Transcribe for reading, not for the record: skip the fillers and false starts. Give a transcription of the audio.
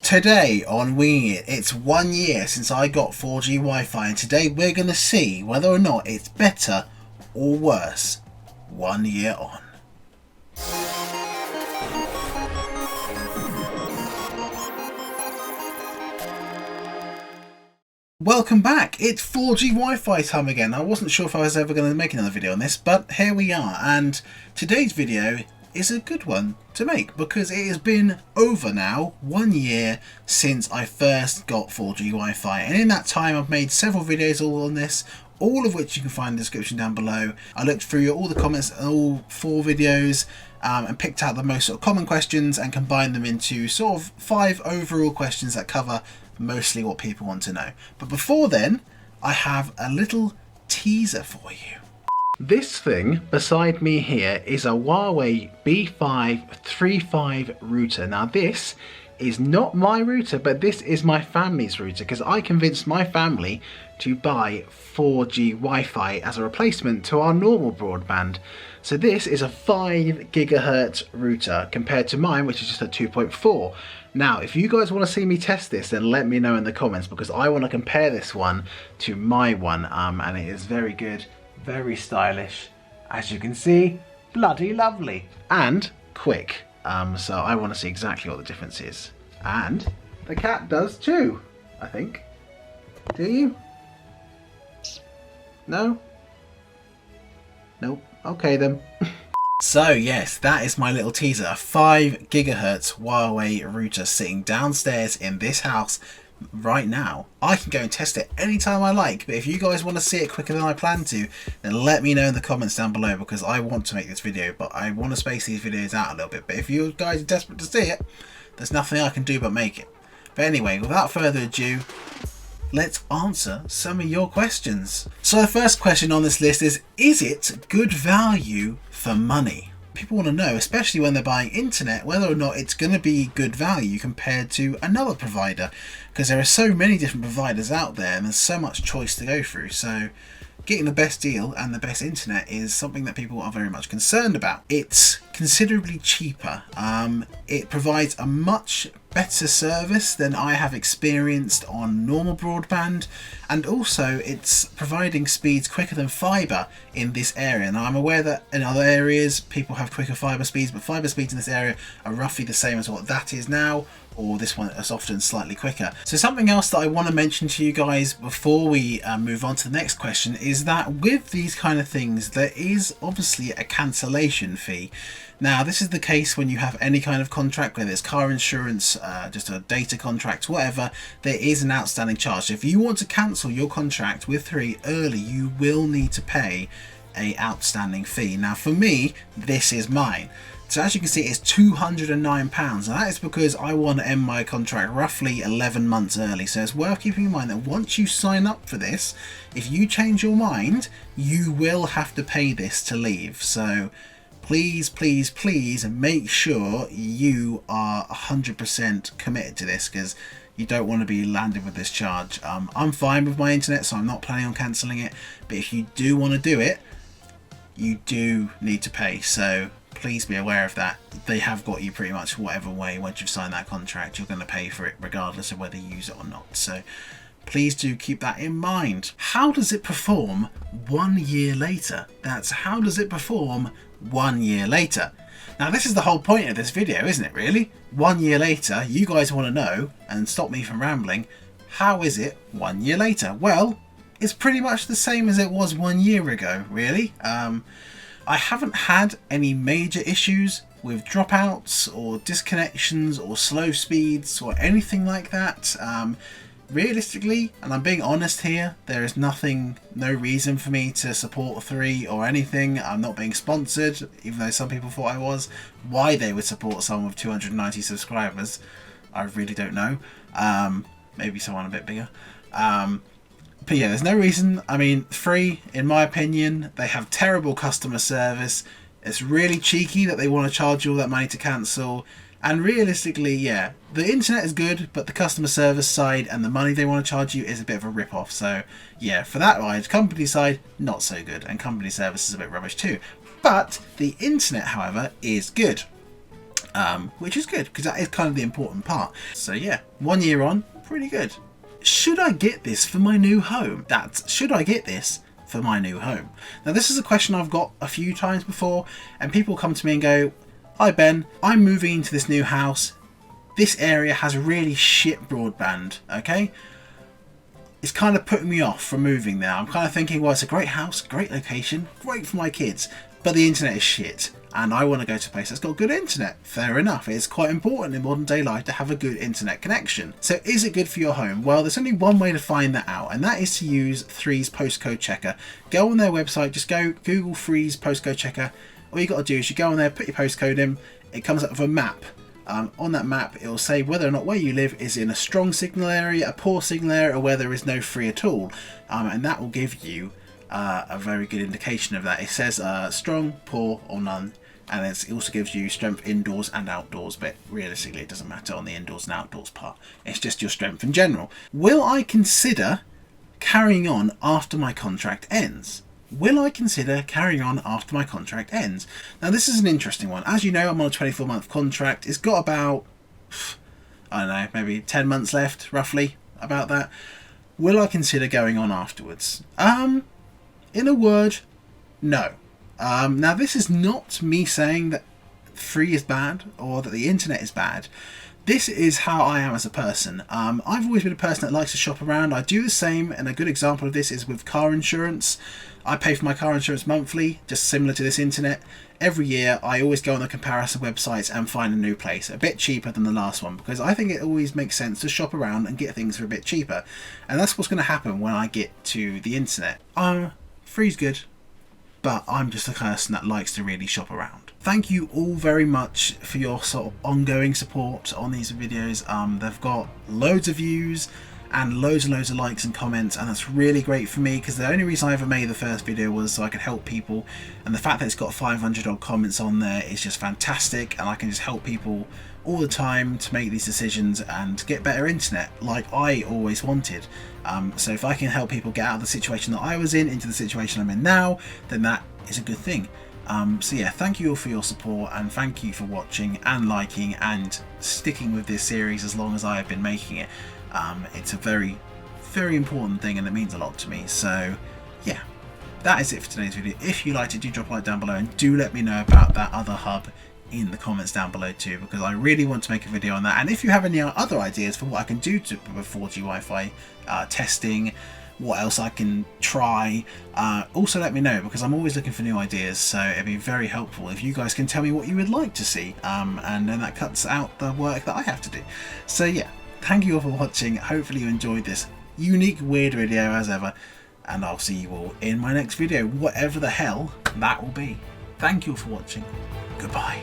Today on Winging It, it's 1 year since I got 4G Wi-Fi, and today we're going to see whether or not it's better or worse 1 year on. Welcome back, it's 4G Wi-Fi time again. I wasn't sure if I was ever going to make another video on this, but here we are, and today's video is a good one to make because it has been over now 1 year since I first got 4G Wi-Fi, and in that time I've made several videos all on this, all of which you can find in the description down below. I looked through all the comments on all 4 videos and picked out the most sort of common questions and combined them into sort of 5 overall questions that cover mostly what people want to know. But before then, I have a little teaser for you. This thing beside me here is a Huawei B535 router. Now this is not my router, but this is my family's router because I convinced my family to buy 4G Wi-Fi as a replacement to our normal broadband. So this is a 5 gigahertz router compared to mine, which is just a 2.4. Now, if you guys want to see me test this, then let me know in the comments because I want to compare this one to my one, and it is very good. Very stylish, as you can see, bloody lovely and quick. So I want to see exactly what the difference is, and the cat does too, I think. Do you? No? Nope. Okay then. So yes, that is my little teaser. A 5 gigahertz Huawei router sitting downstairs in this house right now. I can go and test it anytime I like, but if you guys want to see it quicker than I plan to, then let me know in the comments down below because I want to make this video, but I want to space these videos out a little bit. But if you guys are desperate to see it, there's nothing I can do but make it. But anyway, without further ado, let's answer some of your questions. So the first question on this list is it good value for money? People want to know, especially when they're buying internet, whether or not it's going to be good value compared to another provider, because there are so many different providers out there and there's so much choice to go through. So getting the best deal and the best internet is something that people are very much concerned about. It's considerably cheaper. It provides a much better service than I have experienced on normal broadband, and also it's providing speeds quicker than fibre in this area. Now I'm aware that in other areas people have quicker fibre speeds, but fibre speeds in this area are roughly the same as what that is now, or this one is often slightly quicker. So something else that I want to mention to you guys before we move on to the next question is that with these kind of things there is obviously a cancellation fee. Now this is the case when you have any kind of contract, whether it's car insurance, just a data contract, whatever, there is an outstanding charge. So if you want to cancel your contract with 3 early, you will need to pay a outstanding fee. Now for me, this is mine. So as you can see, it's £209, and that is because I want to end my contract roughly 11 months early. So it's worth keeping in mind that once you sign up for this, if you change your mind, you will have to pay this to leave. So please, please, please make sure you are 100% committed to this because you don't want to be landed with this charge. I'm fine with my internet, so I'm not planning on cancelling it. But if you do want to do it, you do need to pay. So please be aware of that. They have got you pretty much whatever way. Once you've signed that contract, you're going to pay for it regardless of whether you use it or not. So please do keep that in mind. How does it perform 1 year later? That's how does it perform 1 year later? Now this is the whole point of this video, isn't it really? 1 year later, you guys want to know, and stop me from rambling, how is it 1 year later? Well, it's pretty much the same as it was 1 year ago, really. I haven't had any major issues with dropouts or disconnections or slow speeds or anything like that. Realistically, and I'm being honest here, there is no reason for me to support 3 or anything. I'm not being sponsored, even though some people thought I was. Why they would support someone with 290 subscribers, I really don't know. Maybe someone a bit bigger. But yeah, there's no reason. I mean, 3, in my opinion, they have terrible customer service. It's really cheeky that they want to charge you all that money to cancel. And realistically, yeah, the internet is good, but the customer service side and the money they want to charge you is a bit of a rip-off. So yeah, for that ride, company side, not so good. And company service is a bit rubbish too. But the internet, however, is good. which is good because that is kind of the important part. So yeah, 1 year on, pretty good. Should I get this for my new home? Should I get this for my new home? Now this is a question I've got a few times before, and people come to me and go, "Hi Ben, I'm moving into this new house. This area has really shit broadband, okay? It's kind of putting me off from moving there. I'm kind of thinking, well, it's a great house, great location, great for my kids, but the internet is shit. And I want to go to a place that's got good internet." Fair enough. It's quite important in modern day life to have a good internet connection. So is it good for your home? Well, there's only one way to find that out, and that is to use Three's postcode checker. Go on their website, just go Google Three's postcode checker. All you got to do is you go on there, put your postcode in, it comes up with a map. On that map it will say whether or not where you live is in a strong signal area, a poor signal area, or where there is no free at all, and that will give you a very good indication of that. It says strong, poor, or none, and it also gives you strength indoors and outdoors, but realistically it doesn't matter on the indoors and outdoors part. It's just your strength in general. Will I consider carrying on after my contract ends? Will I consider carrying on after my contract ends? Now this is an interesting one. As you know, I'm on a 24-month contract. It's got about, I don't know, maybe 10 months left, roughly, about that. Will I consider going on afterwards? In a word, no. Now this is not me saying that free is bad or that the internet is bad. This is how I am as a person. I've always been a person that likes to shop around. I do the same, and a good example of this is with car insurance. I pay for my car insurance monthly, just similar to this internet. Every year I always go on the comparison websites and find a new place, a bit cheaper than the last one, because I think it always makes sense to shop around and get things for a bit cheaper. And that's what's going to happen when I get to the internet. Free's good, but I'm just a person that likes to really shop around. Thank you all very much for your sort of ongoing support on these videos. They've got loads of views and loads of likes and comments, and that's really great for me, because the only reason I ever made the first video was so I could help people, and the fact that it's got 500 odd comments on there is just fantastic, and I can just help people all the time to make these decisions and get better internet like I always wanted. So if I can help people get out of the situation that I was in into the situation I'm in now, then that is a good thing. So yeah, thank you all for your support, and thank you for watching and liking and sticking with this series as long as I have been making it. It's a very important thing, and it means a lot to me. So yeah, that is it for today's video. If you liked it, do drop a like down below, and do let me know about that other hub in the comments down below too, because I really want to make a video on that. And if you have any other ideas for what I can do to with 4G Wi-Fi testing, what else I can try, also let me know, because I'm always looking for new ideas. So it'd be very helpful if you guys can tell me what you would like to see, and then that cuts out the work that I have to do. So yeah, thank you all for watching. Hopefully you enjoyed this unique, weird video as ever, and I'll see you all in my next video, whatever the hell that will be. Thank you all for watching. Goodbye.